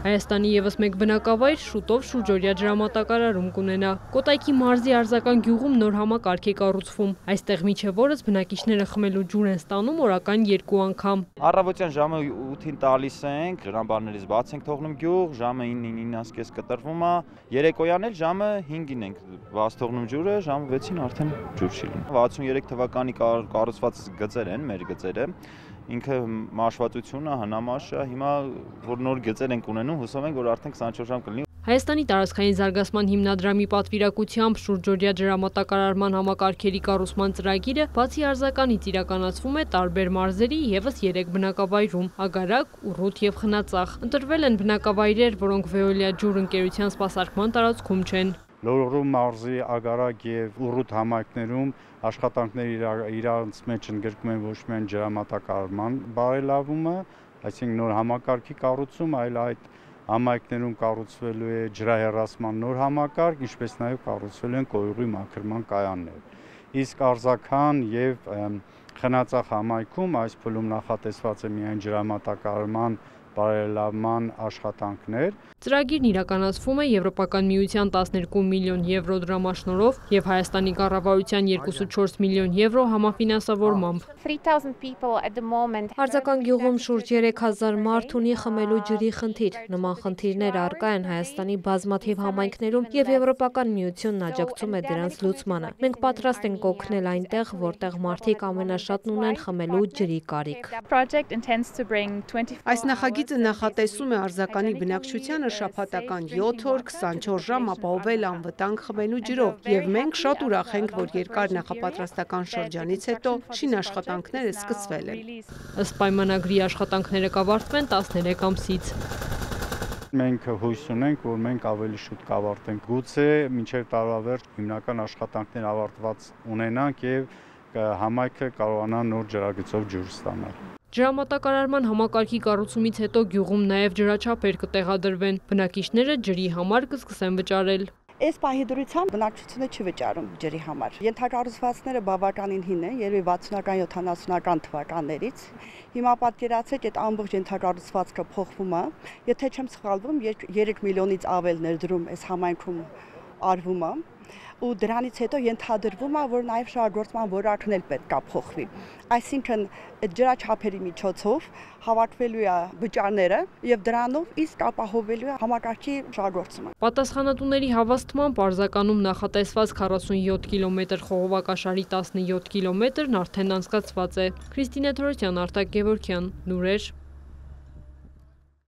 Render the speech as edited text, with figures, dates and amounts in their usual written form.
Հայաստանի ևս մեկ բնակավայր շուտով շուրջօրյա ջրամատակարարում կունենա։ Կոտայքի մարզի Արձական գյուղում նոր համակարգ է կառուցվում։ Այստեղ մինչև օրս բնակիչները խմելու ջուր են ստանում օրական 2 անգամ։ Առավոտյան ժամը 8-ին տալիս ենք, ջրամբարներից բաց ենք թողնում գյուղ, ժամը 9-9:30 կտրվում է, երեկոյան էլ ժամը 5-ին ենք բաց թողնում ջուրը, ժամը 6-ին արդեն ջուր չի լինում։ 63 թվականի կառուցված գծեր են, մեր գծերը, ինքը մաշվածությունը, հնամաշը, հիմա որ նոր գծեր ենք ունենում, հուսով ենք, որ արդեն 24 ժամ կլինի։ Հայաստանի տարածքային զարգացման հիմնադրամի պատվիրակությամբ շուրջօրյա ջրամատակարարման համակարգերի կառուցման ծրագիրը բացի Արձականից իրականացվում է տարբեր մարզերի ևս 3 բնակավայրում՝ Ագարակ, Ուռութ եւ Խնածախ։ Ընտրվել են բնակավայրեր, որոնք Veolia ջուր ընկերության սպասարկման տարածքում չեն։ Լոռու մարզի Ագարակ եւ Ուռութ համայնքներում աշխատանքները իրանց մեջ ընդգրկում են ոչ միայն ջրամատակարարման բարելավումը, այսինքն նոր համակարգի կառուցում, այլ այդ համայնքներում կառուցվելու է ջրահեռացման նոր համակարգ, ինչպես նաև կառուցվելու են կոյուղի մաքրման կայաններ։ Իսկ Արձական եւ Խնածախ համայնքում այս փուլում նախատեսված է միայն ջրամատակարարման բարելավման աշխատանքներ։ Ծրագիրն իրականացվում է Եվրոպական միության 12 միլիոն եվրո դրամաշնորհով եւ Հայաստանի կառավարության 2.4 միլիոն եվրո համաֆինանսավորմամբ։ Արձական գյուղում շուրջ 3000 մարդ ունի խմելու ջրի խնդիր։ Նման խնդիրներ առկա են Հայաստանի բազմաթիվ համայնքներում եւ Եվրոպական միությունն աջակցում է դրանց լուծմանը։ Մենք պատրաստ ենք օգնել այնտեղ, որտեղ մարդիկ ամենաշատն ունեն խմելու ջրի կարիք։ Այս նախագիծը նախատեսում է Արձականի բնակչությանը շաբաթական 7 օր 24 ժամ ապահովել անվտանգ խմելու ջրով եւ մենք շատ ուրախ ենք, որ երկար նախապատրաստական շրջանից հետո շինաշխատանքները սկսվել են։ Ըստ պայմանագրի աշխատանքները կավարտվեն 13 ամսից։ Մենք հույս ունենք, որ մենք ավելի շուտ կավարտենք։ Գուցե մինչև տարվա վերջ հիմնական աշխատանքները ավարտված ունենանք եւ համայնքը կարողանա նոր ջրագծով ջուր ստանալ։ Ջրամատակարարման համակարգի կառուցումից հետո գյուղում նաև ջրաչափեր կտեղադրվեն։ Բնակիչները ջրի համար կսկսեն վճարել։ Այս պահի դրությամբ բնակչությունը չի վճարում ջրի համար։ Ենթակառուցվածքները բավականին հին են, երևի 60-ական, 70-ական թվականներից։ Հիմա պատկերացրեք, այդ ամբողջ ենթակառուցվածքը փոխվում է։ Եթե չեմ սխալվում, 3 միլիոնից ավել ներդրում այս համայնքում արվում է։ Ու դրանից հետո ենթադրվում է, որ նաև շահագործման որակն էլ պետք է փոխվի։ Այսինքն ջրաչափերի միջոցով հավաքվելու է վճարները եւ դրանով իսկ ապահովելու է համակարգի շահագործումը։ Պատասխանատուների հավաստմամբ Արձականում նախատեսված 47 կիլոմետր խողովակաշարի 17 կիլոմետրն արդեն անցկացված է։ Քրիստինե Թորոսյան, Արտակ Գևորգյան, Լուրեր։